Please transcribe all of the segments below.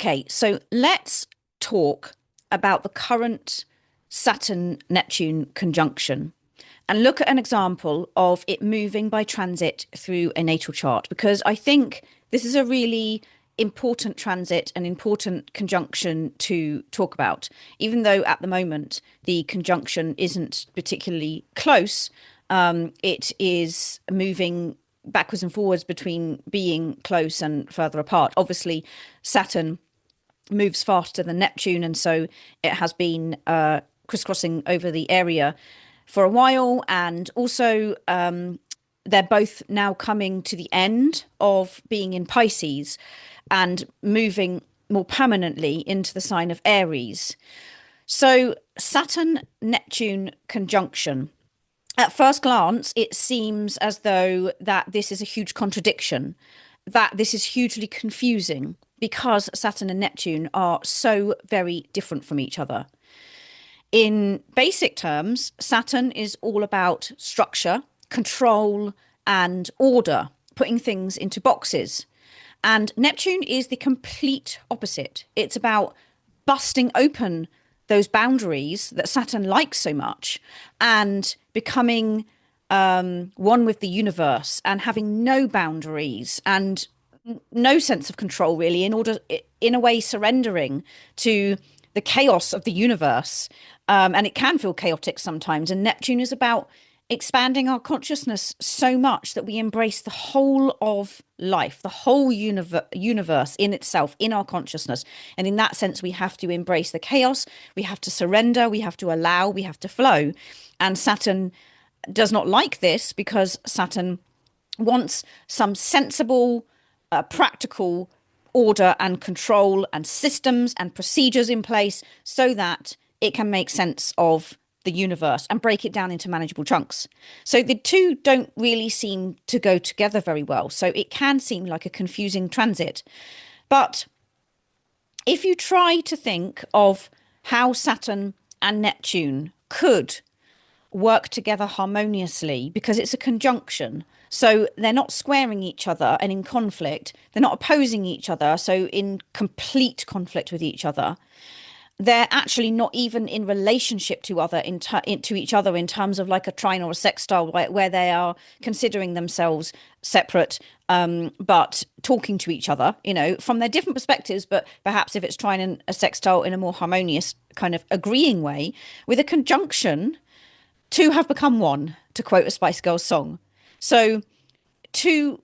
Okay, so let's talk about the current Saturn-Neptune conjunction and look at an example of it moving by transit through a natal chart, because I think this is a really important transit and important conjunction to talk about. Even though at the moment the conjunction isn't particularly close, it is moving backwards and forwards between being close and further apart. Obviously, Saturn moves faster than Neptune, and so it has been crisscrossing over the area for a while. And also, they're both now coming to the end of being in Pisces and moving more permanently into the sign of Aries. So, Saturn Neptune conjunction. At first glance, it seems as though that this is a huge contradiction, that this is hugely confusing because Saturn and Neptune are so very different from each other. In basic terms, Saturn is all about structure, control, and order, putting things into boxes. And Neptune is the complete opposite. It's about busting open those boundaries that Saturn likes so much and becoming one with the universe and having no boundaries and no sense of control, really, in a way, surrendering to the chaos of the universe. And it can feel chaotic sometimes. And Neptune is about expanding our consciousness so much that we embrace the whole of life, the whole universe in itself, in our consciousness. And in that sense, we have to embrace the chaos. We have to surrender. We have to allow. We have to flow. And Saturn does not like this because Saturn wants some sensible, practical order and control and systems and procedures in place so that it can make sense of the universe and break it down into manageable chunks. So the two don't really seem to go together very well. So it can seem like a confusing transit. But if you try to think of how Saturn and Neptune could work together harmoniously, because it's a conjunction, so they're not squaring each other and in conflict, they're not opposing each other, so in complete conflict with each other. They're actually not even in relationship to each other in terms of like a trine or a sextile, where they are considering themselves separate, but talking to each other, from their different perspectives. But perhaps if it's trine and a sextile in a more harmonious kind of agreeing way, with a conjunction, two have become one, to quote a Spice Girls song. So two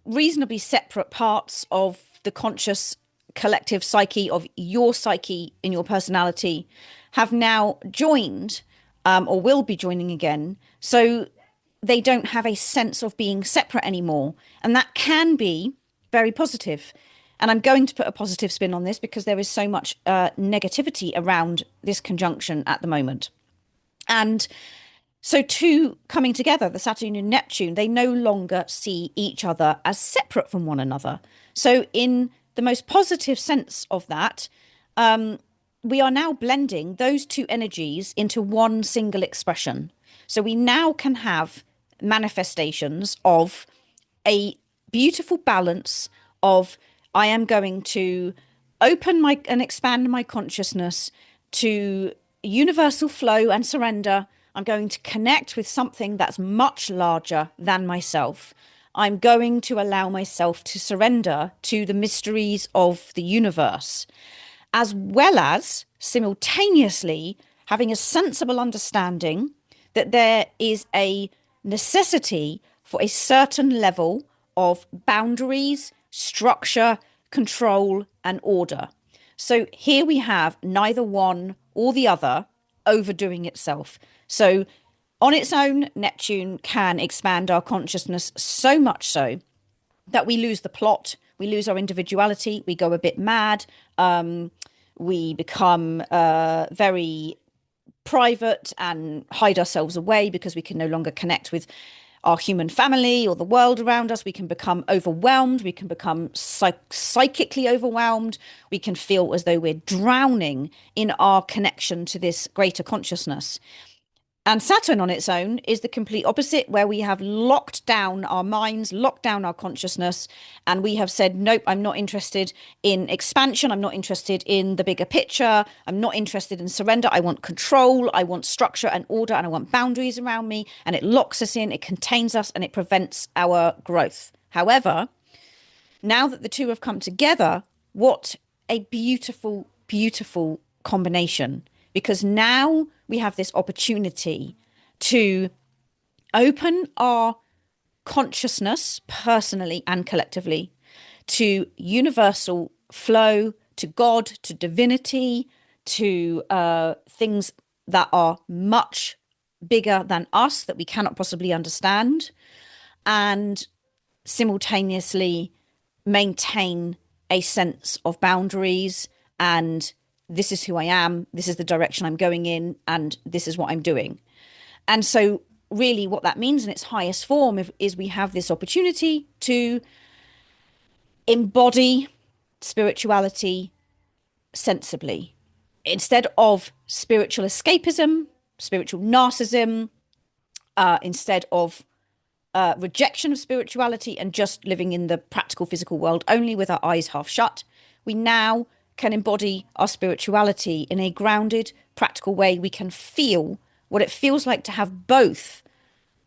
reasonably separate parts of the conscious collective psyche, of your psyche in your personality, have now joined, or will be joining again. So they don't have a sense of being separate anymore. And that can be very positive. And I'm going to put a positive spin on this because there is so much negativity around this conjunction at the moment. And so two coming together, the Saturn and Neptune, they no longer see each other as separate from one another. So in the most positive sense of that, we are now blending those two energies into one single expression. So we now can have manifestations of a beautiful balance of, I am going to open and expand my consciousness to universal flow and surrender. I'm going to connect with something that's much larger than myself. I'm going to allow myself to surrender to the mysteries of the universe, as well as simultaneously having a sensible understanding that there is a necessity for a certain level of boundaries, structure, control, and order. So here we have neither one or the other overdoing itself. So on its own, Neptune can expand our consciousness so much so that we lose the plot, we lose our individuality, we go a bit mad, we become very private and hide ourselves away because we can no longer connect with our human family or the world around us. We can become overwhelmed. We can become psychically overwhelmed. We can feel as though we're drowning in our connection to this greater consciousness. And Saturn on its own is the complete opposite, where we have locked down our minds, locked down our consciousness, and we have said, nope, I'm not interested in expansion. I'm not interested in the bigger picture. I'm not interested in surrender. I want control. I want structure and order, and I want boundaries around me. And it locks us in, it contains us, and it prevents our growth. However, now that the two have come together, what a beautiful, beautiful combination. Because now we have this opportunity to open our consciousness personally and collectively to universal flow, to God, to divinity, to things that are much bigger than us that we cannot possibly understand, and simultaneously maintain a sense of boundaries and this is who I am, this is the direction I'm going in, and this is what I'm doing. And so really what that means in its highest form is we have this opportunity to embody spirituality sensibly instead of spiritual escapism, spiritual narcissism, instead of rejection of spirituality and just living in the practical physical world only with our eyes half shut. We now can embody our spirituality in a grounded, practical way. We can feel what it feels like to have both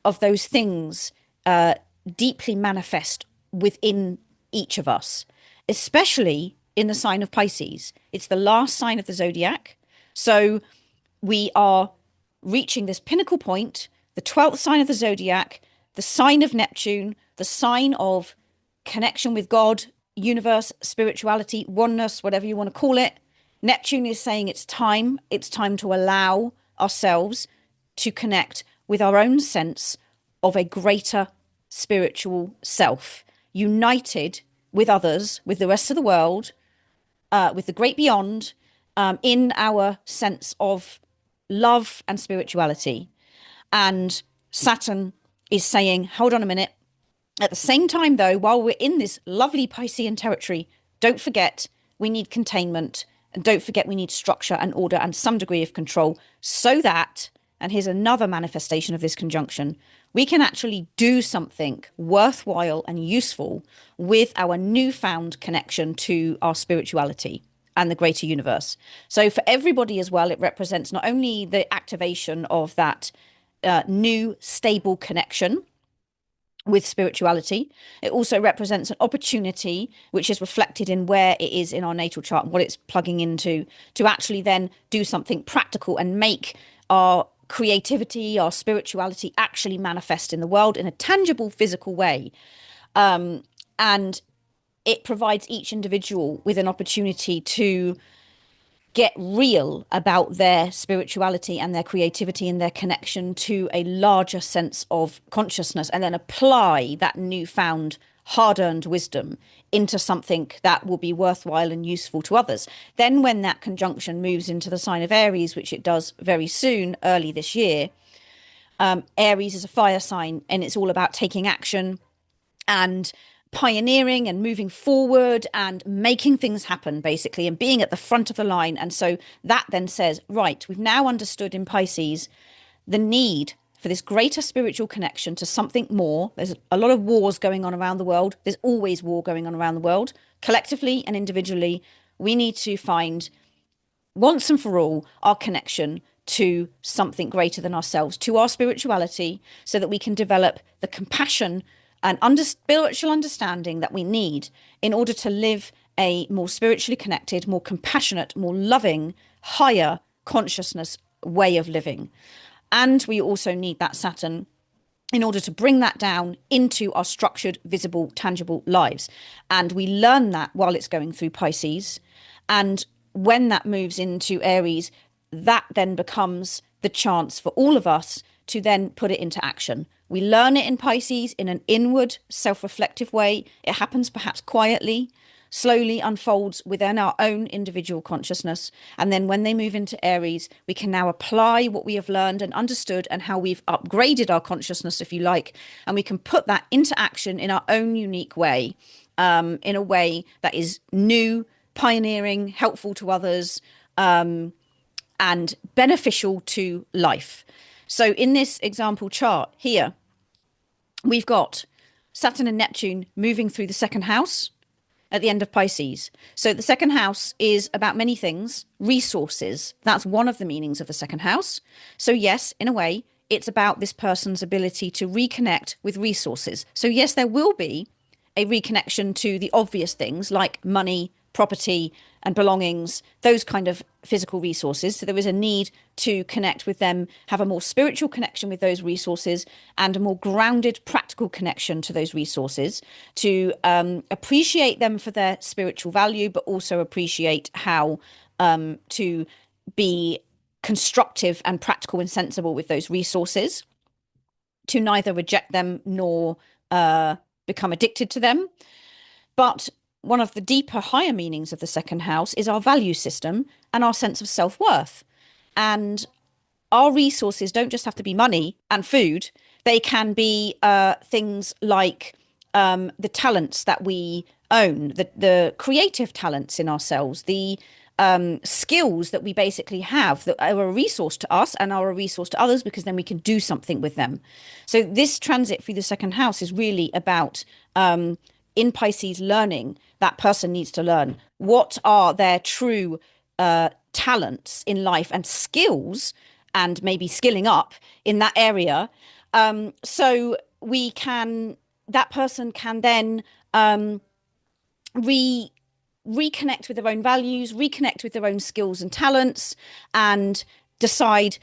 of those things deeply manifest within each of us, especially in the sign of Pisces. It's the last sign of the zodiac. So we are reaching this pinnacle point, the 12th sign of the zodiac, the sign of Neptune, the sign of connection with God, universe, spirituality, oneness, whatever you want to call it. Neptune is saying it's time to allow ourselves to connect with our own sense of a greater spiritual self, united with others, with the rest of the world, with the great beyond, in our sense of love and spirituality. And Saturn is saying, hold on a minute. At the same time, though, while we're in this lovely Piscean territory, don't forget we need containment, and don't forget we need structure and order and some degree of control so that, and here's another manifestation of this conjunction, we can actually do something worthwhile and useful with our newfound connection to our spirituality and the greater universe. So for everybody as well, it represents not only the activation of that new stable connection with spirituality, it also represents an opportunity which is reflected in where it is in our natal chart and what it's plugging into, to actually then do something practical and make our creativity, our spirituality actually manifest in the world in a tangible, physical way. And it provides each individual with an opportunity to get real about their spirituality and their creativity and their connection to a larger sense of consciousness, and then apply that newfound hard-earned wisdom into something that will be worthwhile and useful to others. Then when that conjunction moves into the sign of Aries, which it does very soon, early this year, Aries is a fire sign, and it's all about taking action and pioneering and moving forward and making things happen, basically, and being at the front of the line. And so that then says, right, we've now understood in Pisces the need for this greater spiritual connection to something more. There's a lot of wars going on around the world. There's always war going on around the world. Collectively and individually, we need to find once and for all our connection to something greater than ourselves, to our spirituality, so that we can develop the compassion and spiritual understanding that we need in order to live a more spiritually connected, more compassionate, more loving, higher consciousness way of living. And we also need that Saturn in order to bring that down into our structured, visible, tangible lives. And we learn that while it's going through Pisces. And when that moves into Aries, that then becomes the chance for all of us to then put it into action. We learn it in Pisces in an inward, self-reflective way. It happens perhaps quietly, slowly unfolds within our own individual consciousness. And then when they move into Aries, we can now apply what we have learned and understood and how we've upgraded our consciousness, if you like, and we can put that into action in our own unique way, in a way that is new, pioneering, helpful to others, and beneficial to life. So in this example chart here, we've got Saturn and Neptune moving through the second house at the end of Pisces. So the second house is about many things, resources. That's one of the meanings of the second house. So yes, in a way, it's about this person's ability to reconnect with resources. So yes, there will be a reconnection to the obvious things like money, property and belongings, those kind of physical resources. So there is a need to connect with them, have a more spiritual connection with those resources and a more grounded, practical connection to those resources, to appreciate them for their spiritual value, but also appreciate how to be constructive and practical and sensible with those resources, to neither reject them nor become addicted to them. But one of the deeper, higher meanings of the second house is our value system and our sense of self-worth. And our resources don't just have to be money and food. They can be things like the talents that we own, the creative talents in ourselves, the skills that we basically have that are a resource to us and are a resource to others, because then we can do something with them. So this transit through the second house is really about in Pisces learning. That person needs to learn what are their true talents in life and skills, and maybe skilling up in that area. So that person can then reconnect with their own values, reconnect with their own skills and talents, and decide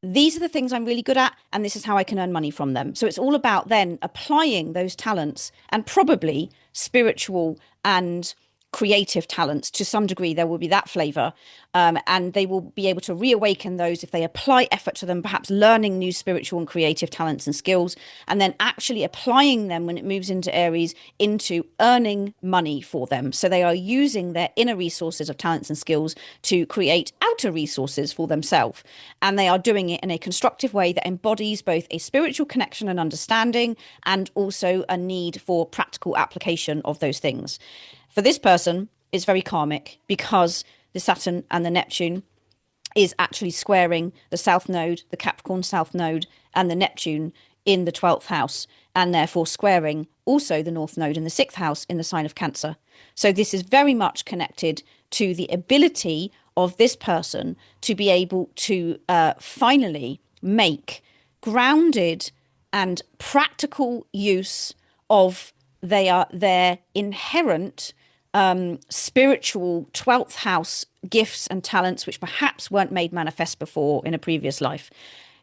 these are the things I'm really good at, and this is how I can earn money from them. So it's all about then applying those talents and probably spiritual and creative talents to some degree. There will be that flavor, and they will be able to reawaken those if they apply effort to them, perhaps learning new spiritual and creative talents and skills, and then actually applying them when it moves into Aries into earning money for them. So they are using their inner resources of talents and skills to create outer resources for themselves, and they are doing it in a constructive way that embodies both a spiritual connection and understanding, and also a need for practical application of those things. For this person, it's very karmic, because the Saturn and the Neptune is actually squaring the South Node, the Capricorn South Node, and the Neptune in the 12th house, and therefore squaring also the North Node in the 6th house in the sign of Cancer. So this is very much connected to the ability of this person to be able to finally make grounded and practical use of their inherent spiritual 12th house gifts and talents, which perhaps weren't made manifest before in a previous life,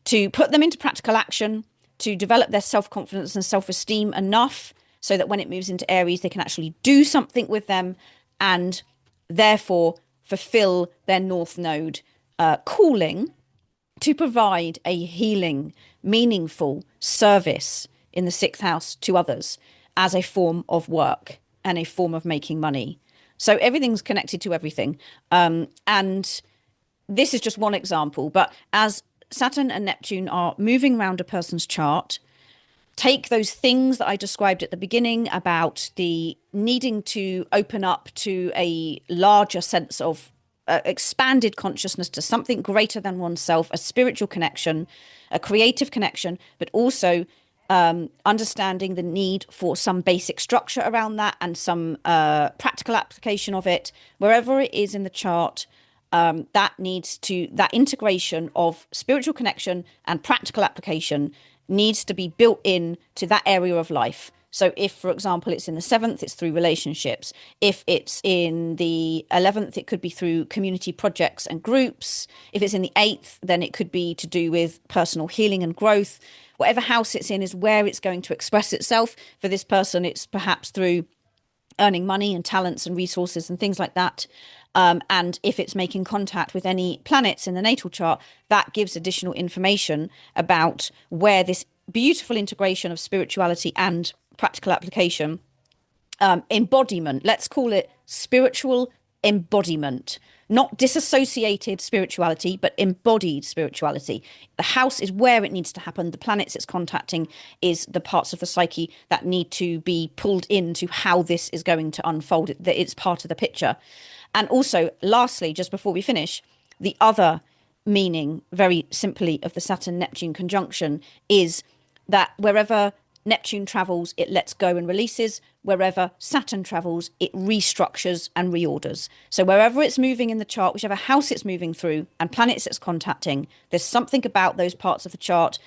to put them into practical action, to develop their self-confidence and self-esteem enough so that when it moves into Aries, they can actually do something with them, and therefore fulfill their North Node calling to provide a healing, meaningful service in the 6th house to others as a form of work and a form of making money. So everything's connected to everything. And this is just one example, but as Saturn and Neptune are moving around a person's chart, take those things that I described at the beginning about the needing to open up to a larger sense of expanded consciousness, to something greater than oneself, a spiritual connection, a creative connection, but also understanding the need for some basic structure around that and some practical application of it, wherever it is in the chart. That integration of spiritual connection and practical application needs to be built in to that area of life. So if, for example, it's in the 7th, it's through relationships. If it's in the 11th, it could be through community projects and groups. If it's in the 8th, then it could be to do with personal healing and growth. Whatever house it's in is where it's going to express itself. For this person, it's perhaps through earning money and talents and resources and things like that. And if it's making contact with any planets in the natal chart, that gives additional information about where this beautiful integration of spirituality and practical application, embodiment, let's call it spiritual embodiment, not disassociated spirituality, but embodied spirituality. The house is where it needs to happen. The planets it's contacting is the parts of the psyche that need to be pulled into how this is going to unfold, that it's part of the picture. And also, lastly, just before we finish, the other meaning, very simply, of the Saturn-Neptune conjunction is that wherever Neptune travels, it lets go and releases. Wherever Saturn travels, it restructures and reorders. So wherever it's moving in the chart, whichever house it's moving through and planets it's contacting, there's something about those parts of the chart,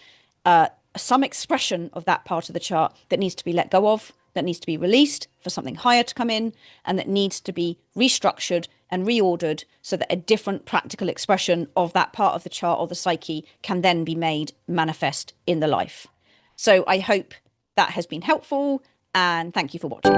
some expression of that part of the chart that needs to be let go of, that needs to be released for something higher to come in, and that needs to be restructured and reordered so that a different practical expression of that part of the chart or the psyche can then be made manifest in the life. So I hope that has been helpful, and thank you for watching.